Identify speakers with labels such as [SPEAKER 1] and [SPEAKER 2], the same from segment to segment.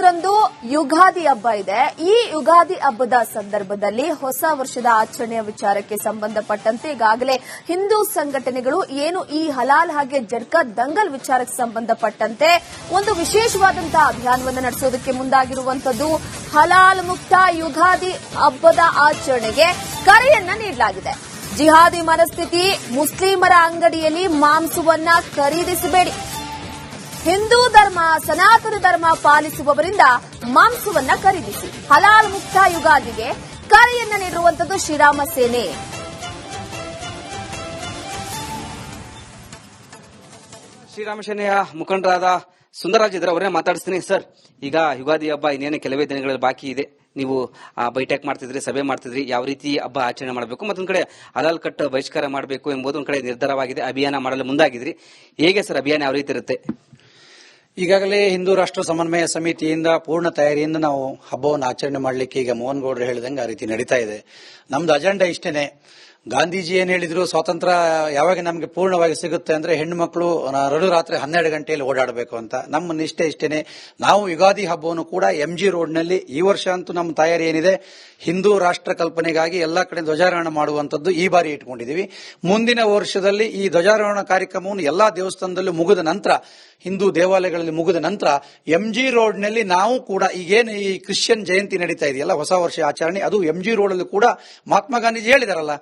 [SPEAKER 1] ಒಂಬತ್ತರಂದು ಯುಗಾದಿ ಹಬ್ಬ ಇದೆ. ಈ ಯುಗಾದಿ ಹಬ್ಬದ ಸಂದರ್ಭದಲ್ಲಿ ಹೊಸ ವರ್ಷದ ಆಚರಣೆಯ ವಿಚಾರಕ್ಕೆ ಸಂಬಂಧಪಟ್ಟಂತೆ ಈಗಾಗಲೇ ಹಿಂದೂ ಸಂಘಟನೆಗಳು ಏನು ಈ ಹಲಾಲ್ ಹಾಗೆ ಜಡ್ಕಾ ದಂಗಲ್ ವಿಚಾರಕ್ಕೆ ಸಂಬಂಧಪಟ್ಟಂತೆ ಒಂದು ವಿಶೇಷವಾದಂತಹ ಅಭಿಯಾನವನ್ನು ನಡೆಸೋದಕ್ಕೆ ಮುಂದಾಗಿರುವಂತದ್ದು. ಹಲಾಲ್ ಮುಕ್ತ ಯುಗಾದಿ ಹಬ್ಬದ ಆಚರಣೆಗೆ ಕರೆಯನ್ನ ನೀಡಲಾಗಿದೆ. ಜಿಹಾದಿ ಮನಸ್ಥಿತಿ, ಮುಸ್ಲಿಮರ ಅಂಗಡಿಯಲ್ಲಿ ಮಾಂಸವನ್ನ ಖರೀದಿಸಬೇಡಿ, ಹಿಂದೂ ಧರ್ಮ ಸನಾತನ ಧರ್ಮ ಪಾಲಿಸುವವರಿಂದ ಮಾಂಸವನ್ನ ಖರೀದಿಸಿ, ಹಲಾಲ್ ಮುಕ್ತ ಯುಗಾದಿಗೆ ಕರೆಯನ್ನ ನೀಡಿರುವಂತದ್ದು ಶ್ರೀರಾಮ ಸೇನೆ.
[SPEAKER 2] ಶ್ರೀರಾಮ ಸೇನೆಯ ಮುಖಂಡರಾದ ಸುಂದರರಾಜ್ ಇದ್ರೆ ಅವರೇ ಮಾತಾಡಿಸ್ತೀನಿ. ಸರ್, ಈಗ ಯುಗಾದಿ ಹಬ್ಬ ಇನ್ನೇನು ಕೆಲವೇ ದಿನಗಳಲ್ಲಿ ಬಾಕಿ ಇದೆ. ನೀವು ಬೈಠಕ್ ಮಾಡ್ತಿದ್ರಿ, ಸಭೆ ಮಾಡ್ತಿದ್ರಿ, ಯಾವ ರೀತಿ ಹಬ್ಬ ಆಚರಣೆ ಮಾಡಬೇಕು, ಮತ್ತೊಂದ್ ಕಡೆ ಹಲಾಲ್ ಕಟ್ ಬಹಿಷ್ಕಾರ ಮಾಡಬೇಕು ಎಂಬುದು ಒಂದ್ ಕಡೆ ನಿರ್ಧಾರವಾಗಿದೆ. ಅಭಿಯಾನ ಮಾಡಲು ಮುಂದಾಗಿದ್ರಿ. ಹೇಗೆ ಸರ್ ಅಭಿಯಾನ ಯಾವ ರೀತಿ ಇರುತ್ತೆ?
[SPEAKER 3] ಈಗಾಗಲೇ ಹಿಂದೂ ರಾಷ್ಟ್ರ ಸಮನ್ವಯ ಸಮಿತಿಯಿಂದ ಪೂರ್ಣ ತಯಾರಿಯಿಂದ ನಾವು ಹಬ್ಬವನ್ನು ಆಚರಣೆ ಮಾಡಲಿಕ್ಕೆ ಈಗ ಮೋಹನ್ ಗೌಡ್ರು ಹೇಳಿದಂಗೆ ಆ ರೀತಿ ನಡೀತಾ ಇದೆ. ನಮ್ದು ಅಜೆಂಡಾ ಇಷ್ಟೇನೆ. ಗಾಂಧೀಜಿ ಏನ್ ಹೇಳಿದ್ರು, ಸ್ವಾತಂತ್ರ್ಯ ಯಾವಾಗ ನಮಗೆ ಪೂರ್ಣವಾಗಿ ಸಿಗುತ್ತೆ ಅಂದ್ರೆ ಹೆಣ್ಣು ಮಕ್ಕಳು ರಾತ್ರಿ 12 ಗಂಟೆಯಲ್ಲಿ ಓಡಾಡಬೇಕು ಅಂತ. ನಮ್ಮ ನಿಷ್ಠೆ ಇಷ್ಟೇನೆ. ನಾವು ಯುಗಾದಿ ಹಬ್ಬವನ್ನು ಕೂಡ MG ರೋಡ್ನಲ್ಲಿ ಈ ವರ್ಷ ಅಂತೂ ನಮ್ಮ ತಯಾರಿ ಏನಿದೆ, ಹಿಂದೂ ರಾಷ್ಟ್ರ ಕಲ್ಪನೆಗಾಗಿ ಎಲ್ಲಾ ಕಡೆ ಧ್ವಜಾರೋಹಣ ಮಾಡುವಂತದ್ದು ಈ ಬಾರಿ ಇಟ್ಕೊಂಡಿದೀವಿ. ಮುಂದಿನ ವರ್ಷದಲ್ಲಿ ಈ ಧ್ವಜಾರೋಹಣ ಕಾರ್ಯಕ್ರಮವನ್ನು ಎಲ್ಲಾ ದೇವಸ್ಥಾನದಲ್ಲೂ ಮುಗಿದ ನಂತರ, ಹಿಂದೂ ದೇವಾಲಯಗಳಲ್ಲಿ ಮುಗಿದ ನಂತರ MG ರೋಡ್ನಲ್ಲಿ ನಾವು ಕೂಡ ಈಗೇನು ಈ ಕ್ರಿಶ್ಚಿಯನ್ ಜಯಂತಿ ನಡೀತಾ ಇದೆಯಲ್ಲ, ಹೊಸ ವರ್ಷ ಆಚರಣೆ, ಅದು MG ರೋಡಲ್ಲಿ ಕೂಡ ಮಹಾತ್ಮ ಗಾಂಧೀಜಿ ಹೇಳಿದಾರಲ್ಲ,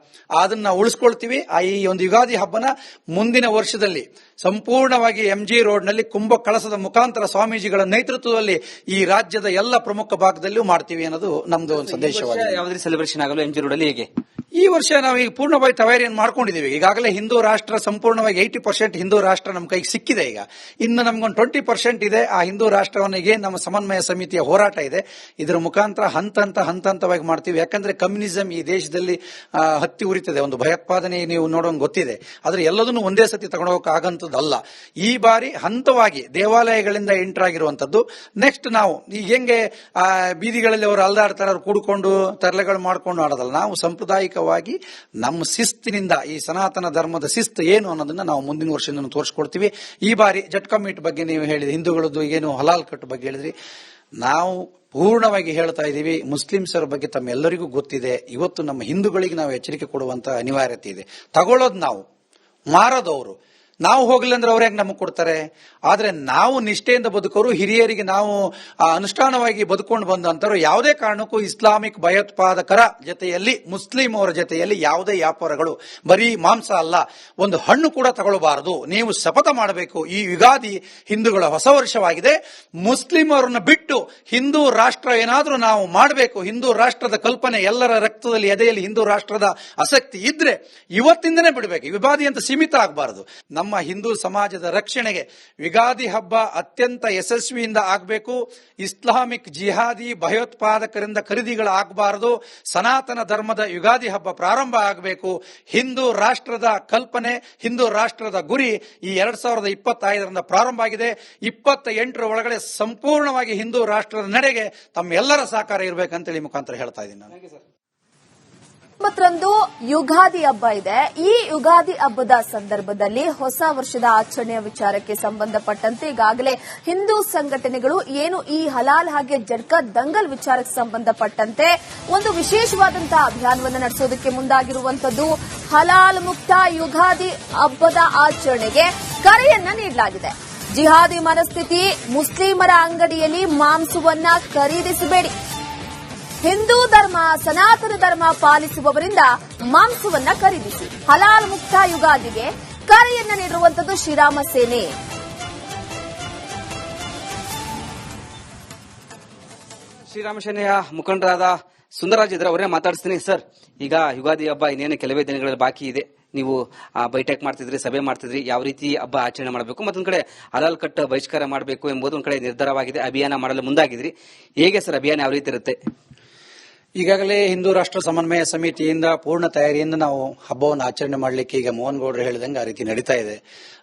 [SPEAKER 3] ಅದನ್ನ ಉಳಿಸ್ಕೊಳ್ತೀವಿ. ಈ ಒಂದು ಯುಗಾದಿ ಹಬ್ಬನ ಮುಂದಿನ ವರ್ಷದಲ್ಲಿ ಸಂಪೂರ್ಣವಾಗಿ MG ರೋಡ್ನಲ್ಲಿ ಕುಂಭ ಕಳಸದ ಮುಖಾಂತರ ಸ್ವಾಮೀಜಿಗಳ ನೇತೃತ್ವದಲ್ಲಿ ಈ ರಾಜ್ಯದ ಎಲ್ಲ ಪ್ರಮುಖ ಭಾಗದಲ್ಲೂ ಮಾಡ್ತೀವಿ ಅನ್ನೋದು ನಮ್ದು ಒಂದು ಸಂದೇಶವಾಗಿದೆ.
[SPEAKER 2] ಯಾವುದೇ ಸೆಲೆಬ್ರೇಷನ್ ಆಗಲು MG ರೋಡಲ್ಲಿ ಹೇಗೆ?
[SPEAKER 3] ಈ ವರ್ಷ ನಾವು ಈಗ ಪೂರ್ಣವಾಗಿ ತಯಾರಿಯನ್ನು ಮಾಡ್ಕೊಂಡಿದ್ದೀವಿ. ಈಗಾಗಲೇ ಹಿಂದೂ ರಾಷ್ಟ್ರ ಸಂಪೂರ್ಣವಾಗಿ 80% ಹಿಂದೂ ರಾಷ್ಟ್ರ ನಮ್ಮ ಕೈಗೆ ಸಿಕ್ಕಿದೆ. ಈಗ ಇನ್ನು ನಮ್ಗೊಂದು 20% ಇದೆ. ಆ ಹಿಂದೂ ರಾಷ್ಟ್ರವನಿಗೆ ನಮ್ಮ ಸಮನ್ವಯ ಸಮಿತಿಯ ಹೋರಾಟ ಇದೆ. ಇದರ ಮುಖಾಂತರ ಹಂತವಾಗಿ ಮಾಡ್ತೀವಿ. ಯಾಕಂದ್ರೆ ಕಮ್ಯುನಿಸಂ ಈ ದೇಶದಲ್ಲಿ ಹತ್ತಿ ಉರಿತದೆ. ಒಂದು ಭಯೋತ್ಪಾದನೆ ನೀವು ನೋಡೋಂಗ್ ಗೊತ್ತಿದೆ. ಆದ್ರೆ ಎಲ್ಲದನ್ನು ಒಂದೇ ಸತಿ ತಗೊಂಡೋಗಕ್ಕೆ ಆಗಂತದ್ದಲ್ಲ. ಈ ಬಾರಿ ಹಂತವಾಗಿ ದೇವಾಲಯಗಳಿಂದ ಎಂಟರ್ ಆಗಿರುವಂತದ್ದು. ನೆಕ್ಸ್ಟ್ ನಾವು ಈಗ ಹೆಂಗೆ ಬೀದಿಗಳಲ್ಲಿ ಅವರು ಅಲ್ದಾಡ್ತಾರೆ, ಅವ್ರು ಕೂಡ್ಕೊಂಡು ತರಲೆಗಳು ಮಾಡ್ಕೊಂಡು ಆಡೋದಲ್ಲ. ನಾವು ಸಾಂಪ್ರದಾಯಿಕವಾಗಿ ನಮ್ಮ ಶಿಸ್ತಿನಿಂದ, ಈ ಸನಾತನ ಧರ್ಮದ ಶಿಸ್ತು ಏನು ಅನ್ನೋದನ್ನ ನಾವು ಮುಂದಿನ ವರ್ಷದಿಂದ ತೋರಿಸ್ಕೊಡ್ತೀವಿ. ಈ ಬಾರಿ ಜಟ್ಕಾ ಮೀಟ್ ಬಗ್ಗೆ ನೀವು ಹೇಳಿದ್ರಿ, ಹಿಂದೂಗಳದ್ದು ಏನು ಹಲಾಲ್ ಕಟ್ ಬಗ್ಗೆ ಹೇಳಿದ್ರಿ. ನಾವು ಪೂರ್ಣವಾಗಿ ಹೇಳ್ತಾ ಇದ್ದೀವಿ, ಮುಸ್ಲಿಮ್ಸರ ಬಗ್ಗೆ ತಮ್ಮೆಲ್ಲರಿಗೂ ಗೊತ್ತಿದೆ. ಇವತ್ತು ನಮ್ಮ ಹಿಂದೂಗಳಿಗೆ ನಾವು ಎಚ್ಚರಿಕೆ ಕೊಡುವಂತ ಅನಿವಾರ್ಯತೆ ಇದೆ. ತಗೊಳ್ಳೋದು ನಾವು, ಮಾರೋದವರು. ನಾವು ಹೋಗ್ಲಿ ಅಂದ್ರೆ ಅವ್ರು ಹೆಂಗ್ ನಮಗೆ ಕೊಡ್ತಾರೆ? ಆದ್ರೆ ನಾವು ನಿಷ್ಠೆಯಿಂದ ಬದುಕೋರು, ಹಿರಿಯರಿಗೆ ನಾವು ಅನುಷ್ಠಾನವಾಗಿ ಬದುಕೊಂಡು ಬಂದಂತರು ಯಾವುದೇ ಕಾರಣಕ್ಕೂ ಇಸ್ಲಾಮಿಕ್ ಭಯೋತ್ಪಾದಕರ ಜೊತೆಯಲ್ಲಿ, ಮುಸ್ಲಿಂ ಅವರ ಜೊತೆಯಲ್ಲಿ ಯಾವುದೇ ವ್ಯಾಪಾರಗಳು, ಬರೀ ಮಾಂಸ ಅಲ್ಲ, ಒಂದು ಹಣ್ಣು ಕೂಡ ತಗೊಳ್ಳಬಾರದು. ನೀವು ಶಪಥ ಮಾಡಬೇಕು. ಈ ಯುಗಾದಿ ಹಿಂದೂಗಳ ಹೊಸ ವರ್ಷವಾಗಿದೆ. ಮುಸ್ಲಿಂ ಅವರನ್ನ ಬಿಟ್ಟು ಹಿಂದೂ ರಾಷ್ಟ್ರ ಏನಾದ್ರೂ ನಾವು ಮಾಡಬೇಕು, ಹಿಂದೂ ರಾಷ್ಟ್ರದ ಕಲ್ಪನೆ, ಎಲ್ಲರ ರಕ್ತದಲ್ಲಿ ಎದೆಯಲ್ಲಿ ಹಿಂದೂ ರಾಷ್ಟ್ರದ ಆಸಕ್ತಿ ಇದ್ರೆ ಇವತ್ತಿಂದನೇ ಬಿಡಬೇಕು. ಯುಗಾದಿ ಅಂತ ಸೀಮಿತ ಆಗಬಾರದು. ನಮ್ಮ ಹಿಂದೂ ಸಮಾಜದ ರಕ್ಷಣೆಗೆ ಯುಗಾದಿ ಹಬ್ಬ ಅತ್ಯಂತ ಯಶಸ್ವಿಯಿಂದ ಆಗಬೇಕು. ಇಸ್ಲಾಮಿಕ್ ಜಿಹಾದಿ ಭಯೋತ್ಪಾದಕರಿಂದ ಖರೀದಿಗಳು ಆಗಬಾರದು. ಸನಾತನ ಧರ್ಮದ ಯುಗಾದಿ ಹಬ್ಬ ಪ್ರಾರಂಭ ಆಗಬೇಕು. ಹಿಂದೂ ರಾಷ್ಟ್ರದ ಕಲ್ಪನೆ, ಹಿಂದೂ ರಾಷ್ಟ್ರದ ಗುರಿ ಈ 2025ರಿಂದ ಪ್ರಾರಂಭ ಆಗಿದೆ. 28ರ ಒಳಗಡೆ ಸಂಪೂರ್ಣವಾಗಿ ಹಿಂದೂ ರಾಷ್ಟ್ರದ ನಡೆಗೆ ತಮ್ಮೆಲ್ಲರ ಸಹಕಾರ ಇರಬೇಕಂತೇಳಿ ಮುಖಾಂತರ ಹೇಳ್ತಾ ಇದ್ದೀನಿ ನಾನು.
[SPEAKER 1] 9ರಂದು ಯುಗಾದಿ ಹಬ್ಬ ಇದೆ. ಈ ಯುಗಾದಿ ಹಬ್ಬದ ಸಂದರ್ಭದಲ್ಲಿ ಹೊಸ ವರ್ಷದ ಆಚರಣೆಯ ವಿಚಾರಕ್ಕೆ ಸಂಬಂಧಪಟ್ಟಂತೆ ಈಗಾಗಲೇ ಹಿಂದೂ ಸಂಘಟನೆಗಳು ಏನು ಈ ಹಲಾಲ್ ಹಾಗೆ ಜಡ್ಕಾ ದಂಗಲ್ ವಿಚಾರಕ್ಕೆ ಸಂಬಂಧಪಟ್ಟಂತೆ ಒಂದು ವಿಶೇಷವಾದಂತಹ ಅಭಿಯಾನವನ್ನು ನಡೆಸೋದಕ್ಕೆ ಮುಂದಾಗಿರುವಂತದ್ದು. ಹಲಾಲ್ ಮುಕ್ತ ಯುಗಾದಿ ಹಬ್ಬದ ಆಚರಣೆಗೆ ಕರೆಯನ್ನ ನೀಡಲಾಗಿದೆ. ಜಿಹಾದಿ ಮನಸ್ಥಿತಿ, ಮುಸ್ಲಿಮರ ಅಂಗಡಿಯಲ್ಲಿ ಮಾಂಸವನ್ನ ಖರೀದಿಸಬೇಡಿ, ಹಿಂದೂ ಧರ್ಮ ಸನಾತನ ಧರ್ಮ ಪಾಲಿಸುವವರಿಂದ ಮಾಂಸವನ್ನ ಖರೀದಿಸಿ, ಹಲಾಲ್ ಮುಕ್ತ ಯುಗಾದಿಗೆ ಕರೆಯನ್ನ ನೀಡಿರುವಂತದ್ದು ಶ್ರೀರಾಮ ಸೇನೆ.
[SPEAKER 2] ಶ್ರೀರಾಮ ಸೇನೆಯ ಮುಖಂಡರಾದ ಸುಂದರರಾಜ್ ಇದ್ರೆ ಅವರೇ ಮಾತಾಡಿಸ್ತೀನಿ. ಸರ್, ಈಗ ಯುಗಾದಿ ಹಬ್ಬ ಇನ್ನೇನು ಕೆಲವೇ ದಿನಗಳಲ್ಲಿ ಬಾಕಿ ಇದೆ. ನೀವು ಬೈಠಕ್ ಮಾಡ್ತಿದ್ರಿ, ಸಭೆ ಮಾಡ್ತಿದ್ರಿ, ಯಾವ ರೀತಿ ಹಬ್ಬ ಆಚರಣೆ ಮಾಡಬೇಕು, ಮತ್ತೊಂದ್ ಕಡೆ ಹಲಾಲ್ ಕಟ್ ಬಹಿಷ್ಕಾರ ಮಾಡಬೇಕು ಎಂಬುದು ಒಂದ್ ಕಡೆ ನಿರ್ಧಾರವಾಗಿದೆ. ಅಭಿಯಾನ ಮಾಡಲು ಮುಂದಾಗಿದ್ರಿ. ಹೇಗೆ ಸರ್ ಅಭಿಯಾನ ಯಾವ ರೀತಿ ಇರುತ್ತೆ?
[SPEAKER 3] ಈಗಾಗಲೇ ಹಿಂದೂ ರಾಷ್ಟ್ರ ಸಮನ್ವಯ ಸಮಿತಿಯಿಂದ ಪೂರ್ಣ ತಯಾರಿಯಿಂದ ನಾವು ಹಬ್ಬವನ್ನು ಆಚರಣೆ ಮಾಡಲಿಕ್ಕೆ ಈಗ ಮೋಹನ್ ಗೌಡ್ರು ಹೇಳಿದಂಗೆ ಆ ರೀತಿ ನಡೀತಾ ಇದೆ.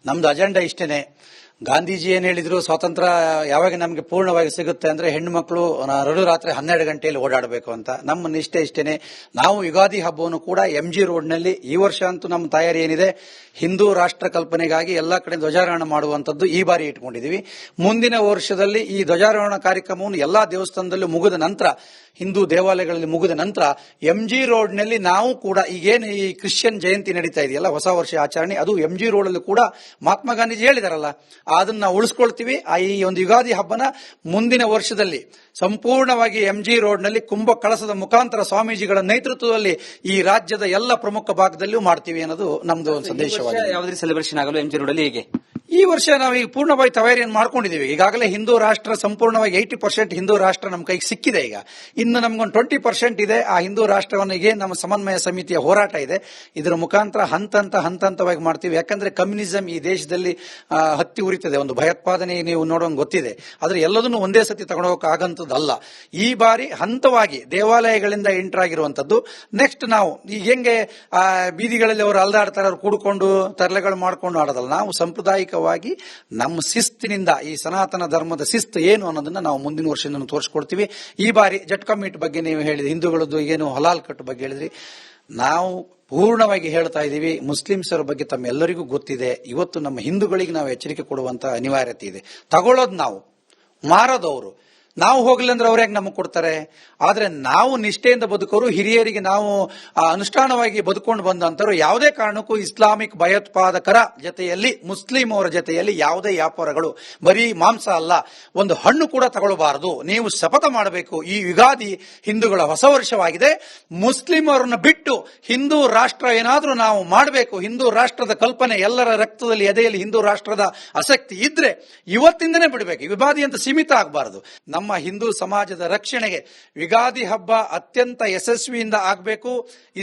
[SPEAKER 3] ನಮ್ದು ಅಜೆಂಡಾ ಇಷ್ಟೇನೆ. ಗಾಂಧೀಜಿ ಏನ್ ಹೇಳಿದ್ರು, ಸ್ವಾತಂತ್ರ್ಯ ಯಾವಾಗ ನಮಗೆ ಪೂರ್ಣವಾಗಿ ಸಿಗುತ್ತೆ ಅಂದ್ರೆ ಹೆಣ್ಣು ಮಕ್ಕಳು ರಾತ್ರಿ 12 ಗಂಟೆಯಲ್ಲಿ ಓಡಾಡಬೇಕು ಅಂತ. ನಮ್ಮ ನಿಷ್ಠೆ ಇಷ್ಟೇನೆ. ನಾವು ಯುಗಾದಿ ಹಬ್ಬವನ್ನು ಕೂಡ MG ರೋಡ್ನಲ್ಲಿ ಈ ವರ್ಷ ಅಂತೂ ನಮ್ಮ ತಯಾರಿ ಏನಿದೆ, ಹಿಂದೂ ರಾಷ್ಟ್ರ ಕಲ್ಪನೆಗಾಗಿ ಎಲ್ಲಾ ಕಡೆ ಧ್ವಜಾರೋಹಣ ಮಾಡುವಂತದ್ದು ಈ ಬಾರಿ ಇಟ್ಕೊಂಡಿದೀವಿ. ಮುಂದಿನ ವರ್ಷದಲ್ಲಿ ಈ ಧ್ವಜಾರೋಹಣ ಕಾರ್ಯಕ್ರಮವನ್ನು ಎಲ್ಲಾ ದೇವಸ್ಥಾನದಲ್ಲೂ ಮುಗಿದ ನಂತರ, ಹಿಂದೂ ದೇವಾಲಯಗಳಲ್ಲಿ ಮುಗಿದ ನಂತರ MG ರೋಡ್ನಲ್ಲಿ ನಾವು ಕೂಡ ಈಗೇನು ಈ ಕ್ರಿಶ್ಚಿಯನ್ ಜಯಂತಿ ನಡೀತಾ ಇದೆಯಲ್ಲ, ಹೊಸ ವರ್ಷ ಆಚರಣೆ, ಅದು MG ರೋಡಲ್ಲೂ ಕೂಡ ಮಹಾತ್ಮ ಗಾಂಧೀಜಿ ಹೇಳಿದಾರಲ್ಲ, ಅದನ್ನ ನಾವು ಉಳಿಸ್ಕೊಳ್ತೀವಿ. ಈ ಒಂದು ಯುಗಾದಿ ಹಬ್ಬನ ಮುಂದಿನ ವರ್ಷದಲ್ಲಿ ಸಂಪೂರ್ಣವಾಗಿ MG ರೋಡ್ನಲ್ಲಿ ಕುಂಭ ಕಳಸದ ಮುಖಾಂತರ ಸ್ವಾಮೀಜಿಗಳ ನೇತೃತ್ವದಲ್ಲಿ ಈ ರಾಜ್ಯದ ಎಲ್ಲ ಪ್ರಮುಖ ಭಾಗದಲ್ಲೂ ಮಾಡ್ತೀವಿ ಅನ್ನೋದು ನಮ್ದು ಒಂದು ಸಂದೇಶವಾಗಿದೆ.
[SPEAKER 2] ಯಾವುದೇ ಸೆಲೆಬ್ರೇಷನ್ ಆಗಲು MG ರೋಡಲ್ಲಿ ಹೇಗೆ?
[SPEAKER 3] ಈ ವರ್ಷ ನಾವು ಈಗ ಪೂರ್ಣವಾಗಿ ತಯಾರಿಯನ್ನು ಮಾಡ್ಕೊಂಡಿದ್ದೀವಿ. ಈಗಾಗಲೇ ಹಿಂದೂ ರಾಷ್ಟ್ರ ಸಂಪೂರ್ಣವಾಗಿ 80% ಹಿಂದೂ ರಾಷ್ಟ್ರ ನಮ್ಮ ಕೈಗೆ ಸಿಕ್ಕಿದೆ. ಈಗ ಇನ್ನು ನಮ್ಗೊಂದು 20% ಇದೆ. ಆ ಹಿಂದೂ ರಾಷ್ಟ್ರವನಿಗೆ ನಮ್ಮ ಸಮನ್ವಯ ಸಮಿತಿಯ ಹೋರಾಟ ಇದೆ. ಇದರ ಮುಖಾಂತರ ಹಂತವಾಗಿ ಮಾಡ್ತೀವಿ. ಯಾಕಂದ್ರೆ ಕಮ್ಯುನಿಸಂ ಈ ದೇಶದಲ್ಲಿ ಹತ್ತಿ ಉರಿತದೆ. ಒಂದು ಭಯೋತ್ಪಾದನೆ ನೀವು ನೋಡೋಂಗ್ ಗೊತ್ತಿದೆ. ಆದ್ರೆ ಎಲ್ಲದನ್ನು ಒಂದೇ ಸತಿ ತಗೊಂಡೋಗಕ್ಕೆ ಆಗಂತದ್ದಲ್ಲ. ಈ ಬಾರಿ ಹಂತವಾಗಿ ದೇವಾಲಯಗಳಿಂದ ಎಂಟರ್ ಆಗಿರುವಂತದ್ದು. ನೆಕ್ಸ್ಟ್ ನಾವು ಈಗ ಹೆಂಗೆ ಬೀದಿಗಳಲ್ಲಿ ಅವರು ಅಲ್ದಾಡ್ತಾರೆ, ಅವ್ರು ಕೂಡ್ಕೊಂಡು ತರಲೆಗಳು ಮಾಡ್ಕೊಂಡು ಆಡೋದಲ್ಲ. ನಾವು ಸಾಂಪ್ರದಾಯಿಕವಾಗಿ ನಮ್ಮ ಶಿಸ್ತಿನಿಂದ, ಈ ಸನಾತನ ಧರ್ಮದ ಶಿಸ್ತು ಏನು ಅನ್ನೋದನ್ನ ನಾವು ಮುಂದಿನ ವರ್ಷದಿಂದ ತೋರಿಸ್ಕೊಡ್ತೀವಿ. ಈ ಬಾರಿ ಜಟ್ಕಾ ಮೀಟ್ ಬಗ್ಗೆ ನೀವು ಹೇಳಿದ್ರಿ, ಹಿಂದೂಗಳದ್ದು ಏನು ಹಲಾಲ್ ಕಟ್ ಬಗ್ಗೆ ಹೇಳಿದ್ರಿ. ನಾವು ಪೂರ್ಣವಾಗಿ ಹೇಳ್ತಾ ಇದ್ದೀವಿ, ಮುಸ್ಲಿಮ್ಸರ ಬಗ್ಗೆ ತಮ್ಮೆಲ್ಲರಿಗೂ ಗೊತ್ತಿದೆ. ಇವತ್ತು ನಮ್ಮ ಹಿಂದೂಗಳಿಗೆ ನಾವು ಎಚ್ಚರಿಕೆ ಕೊಡುವಂತ ಅನಿವಾರ್ಯತೆ ಇದೆ. ತಗೊಳ್ಳೋದು ನಾವು, ಮಾರೋದವರು. ನಾವು ಹೋಗ್ಲಿ ಅಂದ್ರೆ ಅವ್ರು ಹೇಗೆ ನಮಗೆ ಕೊಡ್ತಾರೆ? ಆದ್ರೆ ನಾವು ನಿಷ್ಠೆಯಿಂದ ಬದುಕೋರು, ಹಿರಿಯರಿಗೆ ನಾವು ಅನುಷ್ಠಾನವಾಗಿ ಬದುಕೊಂಡು ಬಂದಂತರು ಯಾವುದೇ ಕಾರಣಕ್ಕೂ ಇಸ್ಲಾಮಿಕ್ ಭಯೋತ್ಪಾದಕರ ಜೊತೆಯಲ್ಲಿ, ಮುಸ್ಲಿಂ ಅವರ ಜೊತೆಯಲ್ಲಿ ಯಾವುದೇ ವ್ಯಾಪಾರಗಳು, ಬರೀ ಮಾಂಸ ಅಲ್ಲ, ಒಂದು ಹಣ್ಣು ಕೂಡ ತಗೊಳ್ಳಬಾರದು. ನೀವು ಶಪಥ ಮಾಡಬೇಕು. ಈ ಯುಗಾದಿ ಹಿಂದೂಗಳ ಹೊಸ ವರ್ಷವಾಗಿದೆ. ಮುಸ್ಲಿಂ ಅವರನ್ನ ಬಿಟ್ಟು ಹಿಂದೂ ರಾಷ್ಟ್ರ ಏನಾದ್ರೂ ನಾವು ಮಾಡಬೇಕು. ಹಿಂದೂ ರಾಷ್ಟ್ರದ ಕಲ್ಪನೆ, ಎಲ್ಲರ ರಕ್ತದಲ್ಲಿ, ಎದೆಯಲ್ಲಿ ಹಿಂದೂ ರಾಷ್ಟ್ರದ ಆಸಕ್ತಿ ಇದ್ರೆ ಇವತ್ತಿಂದನೇ ಬಿಡಬೇಕು. ಯುಗಾದಿ ಅಂತ ಸೀಮಿತ ಆಗಬಾರದು. ನಮ್ಮ ಹಿಂದೂ ಸಮಾಜದ ರಕ್ಷಣೆಗೆ ಯುಗಾದಿ ಹಬ್ಬ ಅತ್ಯಂತ ಯಶಸ್ವಿಯಿಂದ ಆಗಬೇಕು.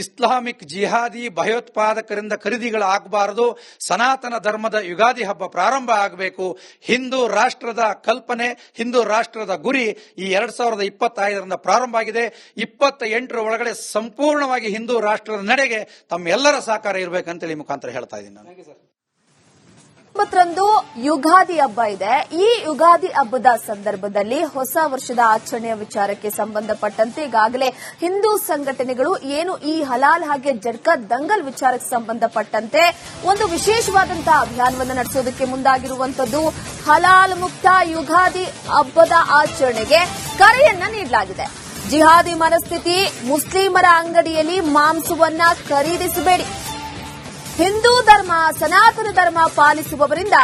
[SPEAKER 3] ಇಸ್ಲಾಮಿಕ್ ಜಿಹಾದಿ ಭಯೋತ್ಪಾದಕರಿಂದ ಖರೀದಿಗಳು ಆಗಬಾರದು. ಸನಾತನ ಧರ್ಮದ ಯುಗಾದಿ ಹಬ್ಬ ಪ್ರಾರಂಭ ಆಗಬೇಕು. ಹಿಂದೂ ರಾಷ್ಟ್ರದ ಕಲ್ಪನೆ, ಹಿಂದೂ ರಾಷ್ಟ್ರದ ಗುರಿ ಈ 2025ರಿಂದ ಪ್ರಾರಂಭ ಆಗಿದೆ. 28ರ ಒಳಗಡೆ ಸಂಪೂರ್ಣವಾಗಿ ಹಿಂದೂ ರಾಷ್ಟ್ರದ ನಡೆಗೆ ತಮ್ಮೆಲ್ಲರ ಸಹಕಾರ ಇರಬೇಕಂತೇಳಿ ಮುಖಾಂತರ ಹೇಳ್ತಾ ಇದ್ದೀನಿ ನಾನು.
[SPEAKER 1] 9ರಂದು ಯುಗಾದಿ ಹಬ್ಬ ಇದೆ. ಈ ಯುಗಾದಿ ಹಬ್ಬದ ಸಂದರ್ಭದಲ್ಲಿ ಹೊಸ ವರ್ಷದ ಆಚರಣೆಯ ವಿಚಾರಕ್ಕೆ ಸಂಬಂಧಪಟ್ಟಂತೆ ಈಗಾಗಲೇ ಹಿಂದೂ ಸಂಘಟನೆಗಳು ಏನು ಈ ಹಲಾಲ್ ಹಾಗೆ ಜಡ್ಕಾ ದಂಗಲ್ ವಿಚಾರಕ್ಕೆ ಸಂಬಂಧಪಟ್ಟಂತೆ ಒಂದು ವಿಶೇಷವಾದಂತಹ ಅಭಿಯಾನವನ್ನು ನಡೆಸೋದಕ್ಕೆ ಮುಂದಾಗಿರುವಂತದ್ದು. ಹಲಾಲ್ ಮುಕ್ತ ಯುಗಾದಿ ಹಬ್ಬದ ಆಚರಣೆಗೆ ಕರೆಯನ್ನ ನೀಡಲಾಗಿದೆ. ಜಿಹಾದಿ ಮನಸ್ಥಿತಿ, ಮುಸ್ಲಿಮರ ಅಂಗಡಿಯಲ್ಲಿ ಮಾಂಸವನ್ನ ಖರೀದಿಸಬೇಡಿ, ಹಿಂದೂ ಧರ್ಮ, ಸನಾತನ ಧರ್ಮ ಪಾಲಿಸುವವರಿಂದ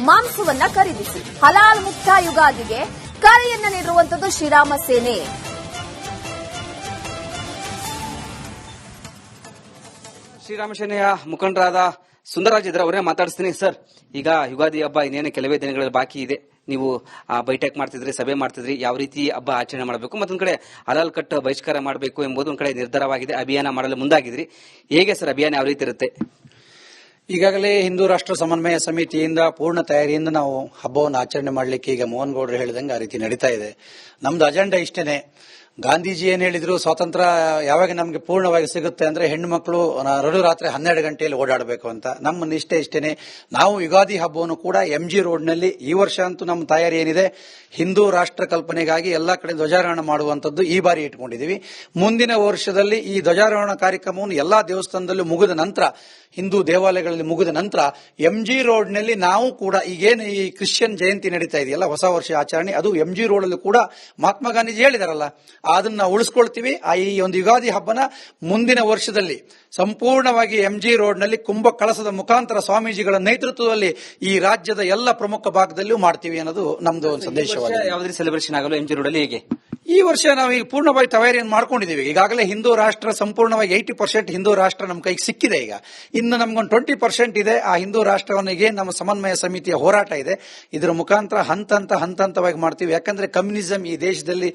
[SPEAKER 1] ಮಾಂಸವನ್ನ ಖರೀದಿಸಿ, ಹಲಾಲ್ ಮುಕ್ತ ಯುಗಾದಿಗೆ ಕರೆಯನ್ನ ನೀಡಿರುವಂತದ್ದು ಶ್ರೀರಾಮ ಸೇನೆ.
[SPEAKER 2] ಶ್ರೀರಾಮ ಸೇನೆಯ ಮುಖಂಡರಾದ ಸುಂದರರಾಜ್ ಇದ್ರೆ ಅವರೇ ಮಾತಾಡಿಸ್ತೀನಿ. ಸರ್, ಈಗ ಯುಗಾದಿ ಹಬ್ಬ ಇನ್ನೇನು ಕೆಲವೇ ದಿನಗಳಲ್ಲಿ ಬಾಕಿ ಇದೆ. ನೀವು ಬೈಠಕ್ ಮಾಡ್ತಿದ್ರಿ, ಸಭೆ ಮಾಡ್ತಿದ್ರಿ, ಯಾವ ರೀತಿ ಹಬ್ಬ ಆಚರಣೆ ಮಾಡಬೇಕು, ಮತ್ತೊಂದ್ ಕಡೆ ಹಲಾಲ್ ಕಟ್ ಬಹಿಷ್ಕಾರ ಮಾಡಬೇಕು ಎಂಬುದು ಒಂದ್ ಕಡೆ ನಿರ್ಧಾರವಾಗಿದೆ. ಅಭಿಯಾನ ಮಾಡಲು ಮುಂದಾಗಿದ್ರಿ. ಹೇಗೆ ಸರ್ ಅಭಿಯಾನ ಯಾವ ರೀತಿ ಇರುತ್ತೆ?
[SPEAKER 3] ಈಗಾಗಲೇ ಹಿಂದೂ ರಾಷ್ಟ್ರ ಸಮನ್ವಯ ಸಮಿತಿಯಿಂದ ಪೂರ್ಣ ತಯಾರಿಯಿಂದ ನಾವು ಹಬ್ಬವನ್ನು ಆಚರಣೆ ಮಾಡಲಿಕ್ಕೆ ಈಗ ಮೋಹನ್ ಗೌಡ್ರು ಹೇಳಿದಂಗೆ ಆ ರೀತಿ ನಡೀತಾ ಇದೆ. ನಮ್ದು ಅಜೆಂಡಾ ಇಷ್ಟೇನೆ. ಗಾಂಧೀಜಿ ಏನ್ ಹೇಳಿದ್ರು, ಸ್ವಾತಂತ್ರ್ಯ ಯಾವಾಗ ನಮಗೆ ಪೂರ್ಣವಾಗಿ ಸಿಗುತ್ತೆ ಅಂದ್ರೆ ಹೆಣ್ಣು ಮಕ್ಕಳು ರಾತ್ರಿ 12 ಗಂಟೆಯಲ್ಲಿ ಓಡಾಡಬೇಕು ಅಂತ. ನಮ್ಮ ನಿಷ್ಠೆ ಇಷ್ಟೇನೆ. ನಾವು ಯುಗಾದಿ ಹಬ್ಬವನ್ನು ಕೂಡ MG ರೋಡ್ನಲ್ಲಿ ಈ ವರ್ಷ ಅಂತೂ ನಮ್ಮ ತಯಾರಿ ಏನಿದೆ, ಹಿಂದೂ ರಾಷ್ಟ್ರ ಕಲ್ಪನೆಗಾಗಿ ಎಲ್ಲಾ ಕಡೆ ಧ್ವಜಾರೋಹಣ ಮಾಡುವಂತದ್ದು ಈ ಬಾರಿ ಇಟ್ಕೊಂಡಿದೀವಿ. ಮುಂದಿನ ವರ್ಷದಲ್ಲಿ ಈ ಧ್ವಜಾರೋಹಣ ಕಾರ್ಯಕ್ರಮವನ್ನು ಎಲ್ಲಾ ದೇವಸ್ಥಾನದಲ್ಲೂ ಮುಗಿದ ನಂತರ, ಹಿಂದೂ ದೇವಾಲಯಗಳಲ್ಲಿ ಮುಗಿದ ನಂತರ MG ರೋಡ್ನಲ್ಲಿ ನಾವು ಕೂಡ ಈಗೇನು ಈ ಕ್ರಿಶ್ಚಿಯನ್ ಜಯಂತಿ ನಡೀತಾ ಇದೆಯಲ್ಲ, ಹೊಸ ವರ್ಷ ಆಚರಣೆ, ಅದು MG ರೋಡಲ್ಲೂ ಕೂಡ ಮಹಾತ್ಮ ಗಾಂಧೀಜಿ ಹೇಳಿದಾರಲ್ಲ, ಅದನ್ನ ನಾವು ಉಳಿಸ್ಕೊಳ್ತೀವಿ. ಈ ಒಂದು ಯುಗಾದಿ ಹಬ್ಬನ ಮುಂದಿನ ವರ್ಷದಲ್ಲಿ ಸಂಪೂರ್ಣವಾಗಿ MG ರೋಡ್ನಲ್ಲಿ ಕುಂಭ ಕಳಸದ ಮುಖಾಂತರ ಸ್ವಾಮೀಜಿಗಳ ನೇತೃತ್ವದಲ್ಲಿ ಈ ರಾಜ್ಯದ ಎಲ್ಲ ಪ್ರಮುಖ ಭಾಗದಲ್ಲೂ ಮಾಡ್ತೀವಿ ಅನ್ನೋದು ನಮ್ದು ಒಂದು ಸಂದೇಶವಾಗಿದೆ.
[SPEAKER 2] ಯಾವುದೇ ಸೆಲೆಬ್ರೇಷನ್ ಆಗಲು MG ರೋಡಲ್ಲಿ ಹೇಗೆ?
[SPEAKER 3] ಈ ವರ್ಷ ನಾವು ಈಗ ಪೂರ್ಣವಾಗಿ ತಯಾರಿಯನ್ನು ಮಾಡ್ಕೊಂಡಿದ್ದೀವಿ. ಈಗಾಗಲೇ ಹಿಂದೂ ರಾಷ್ಟ್ರ ಸಂಪೂರ್ಣವಾಗಿ 80% ಹಿಂದೂ ರಾಷ್ಟ್ರ ನಮ್ಮ ಕೈಗೆ ಸಿಕ್ಕಿದೆ. ಈಗ ಇನ್ನು ನಮ್ಗೊಂದು 20% ಇದೆ. ಆ ಹಿಂದೂ ರಾಷ್ಟ್ರವನಿಗೆ ನಮ್ಮ ಸಮನ್ವಯ ಸಮಿತಿಯ ಹೋರಾಟ ಇದೆ. ಇದರ ಮುಖಾಂತರ ಹಂತವಾಗಿ ಮಾಡ್ತೀವಿ. ಯಾಕಂದ್ರೆ ಕಮ್ಯುನಿಸಂ ಈ ದೇಶದಲ್ಲಿ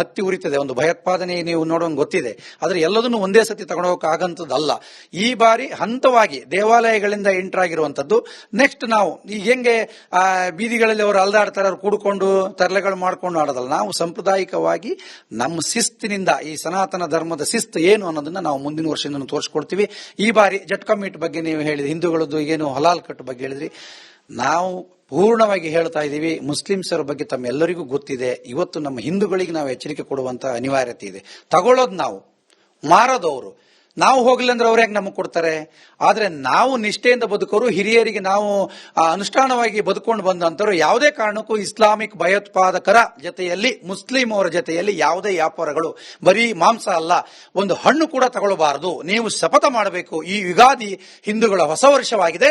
[SPEAKER 3] ಹತ್ತಿ ಉರಿತದೆ. ಒಂದು ಭಯೋತ್ಪಾದನೆ ನೀವು ನೋಡೋಂಗ್ ಗೊತ್ತಿದೆ. ಆದ್ರೆ ಎಲ್ಲದನ್ನು ಒಂದೇ ಸತಿ ತಗೊಂಡೋಗಕ್ಕೆ ಆಗಂತದ್ದಲ್ಲ. ಈ ಬಾರಿ ಹಂತವಾಗಿ ದೇವಾಲಯಗಳಿಂದ ಎಂಟರ್ ಆಗಿರುವಂತದ್ದು. ನೆಕ್ಸ್ಟ್ ನಾವು ಈಗ ಹೆಂಗೆ ಬೀದಿಗಳಲ್ಲಿ ಅವರು ಅಲ್ದಾಡ್ತಾರೆ, ಅವ್ರು ಕೂಡ್ಕೊಂಡು ತರಲೆಗಳು ಮಾಡ್ಕೊಂಡು ಆಡೋದಲ್ಲ. ನಾವು ಸಾಂಪ್ರದಾಯಿಕವಾಗಿ ನಮ್ಮ ಶಿಸ್ತಿನಿಂದ, ಈ ಸನಾತನ ಧರ್ಮದ ಶಿಸ್ತು ಏನು ಅನ್ನೋದನ್ನ ನಾವು ಮುಂದಿನ ವರ್ಷದಿಂದ ತೋರಿಸ್ಕೊಡ್ತೀವಿ. ಈ ಬಾರಿ ಜಟ್ಕಾ ಮೀಟ್ ಬಗ್ಗೆ ನೀವು ಹೇಳಿದ್ರಿ, ಹಿಂದೂಗಳದ್ದು ಏನು ಹಲಾಲ್ ಕಟ್ ಬಗ್ಗೆ ಹೇಳಿದ್ರಿ. ನಾವು ಪೂರ್ಣವಾಗಿ ಹೇಳ್ತಾ ಇದ್ದೀವಿ, ಮುಸ್ಲಿಮ್ಸರ ಬಗ್ಗೆ ತಮ್ಮೆಲ್ಲರಿಗೂ ಗೊತ್ತಿದೆ. ಇವತ್ತು ನಮ್ಮ ಹಿಂದೂಗಳಿಗೆ ನಾವು ಎಚ್ಚರಿಕೆ ಕೊಡುವಂತ ಅನಿವಾರ್ಯತೆ ಇದೆ. ತಗೊಳ್ಳೋದು ನಾವು, ಮಾರೋದವರು. ನಾವು ಹೋಗ್ಲಿ ಅಂದ್ರೆ ಅವ್ರು ಯಾಕೆ ನಮಗೆ ಕೊಡ್ತಾರೆ? ಆದ್ರೆ ನಾವು ನಿಷ್ಠೆಯಿಂದ ಬದುಕೋರು, ಹಿರಿಯರಿಗೆ ನಾವು ಅನುಷ್ಠಾನವಾಗಿ ಬದುಕೊಂಡು ಬಂದಂತರು ಯಾವುದೇ ಕಾರಣಕ್ಕೂ ಇಸ್ಲಾಮಿಕ್ ಭಯೋತ್ಪಾದಕರ ಜೊತೆಯಲ್ಲಿ, ಮುಸ್ಲಿಂ ಅವರ ಜೊತೆಯಲ್ಲಿ ಯಾವುದೇ ವ್ಯಾಪಾರಗಳು, ಬರೀ ಮಾಂಸ ಅಲ್ಲ, ಒಂದು ಹಣ್ಣು ಕೂಡ ತಗೊಳ್ಳಬಾರದು. ನೀವು ಶಪಥ ಮಾಡಬೇಕು. ಈ ಯುಗಾದಿ ಹಿಂದೂಗಳ ಹೊಸ ವರ್ಷವಾಗಿದೆ.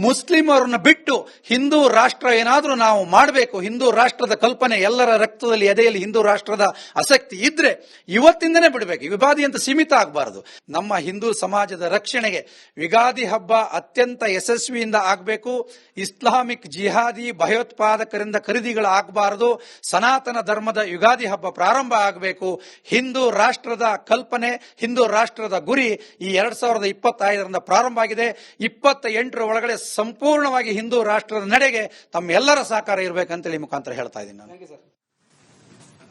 [SPEAKER 3] ಮುಸ್ಲಿಂ ಅವರನ್ನ ಬಿಟ್ಟು ಹಿಂದೂ ರಾಷ್ಟ್ರ ಏನಾದ್ರೂ ನಾವು ಮಾಡಬೇಕು, ಹಿಂದೂ ರಾಷ್ಟ್ರದ ಕಲ್ಪನೆ ಎಲ್ಲರ ರಕ್ತದಲ್ಲಿ, ಎದೆಯಲ್ಲಿ ಹಿಂದೂ ರಾಷ್ಟ್ರದ ಆಸಕ್ತಿ ಇದ್ರೆ ಇವತ್ತಿಂದನೇ ಬಿಡಬೇಕು. ಯುಗಾದಿ ಅಂತ ಸೀಮಿತ ಆಗಬಾರದು. ನಮ್ಮ ಹಿಂದೂ ಸಮಾಜದ ರಕ್ಷಣೆಗೆ ಯುಗಾದಿ ಹಬ್ಬ ಅತ್ಯಂತ ಯಶಸ್ವಿಯಿಂದ ಆಗಬೇಕು. ಇಸ್ಲಾಮಿಕ್ ಜಿಹಾದಿ ಭಯೋತ್ಪಾದಕರಿಂದ ಖರೀದಿಗಳು ಆಗಬಾರದು. ಸನಾತನ ಧರ್ಮದ ಯುಗಾದಿ ಹಬ್ಬ ಪ್ರಾರಂಭ ಆಗಬೇಕು. ಹಿಂದೂ ರಾಷ್ಟ್ರದ ಕಲ್ಪನೆ, ಹಿಂದೂ ರಾಷ್ಟ್ರದ ಗುರಿ ಈ 2025ರಿಂದ ಪ್ರಾರಂಭ ಆಗಿದೆ. 28ರ ಒಳಗಡೆ ಸಂಪೂರ್ಣವಾಗಿ ಹಿಂದೂ ರಾಷ್ಟ್ರದ ನಡೆಗೆ ತಮ್ಮೆಲ್ಲರ ಸಹಕಾರ ಇರಬೇಕಂತೇಳಿ ಮುಖಾಂತರ ಹೇಳ್ತಾ ಇದ್ದೀನಿ ನಾನು.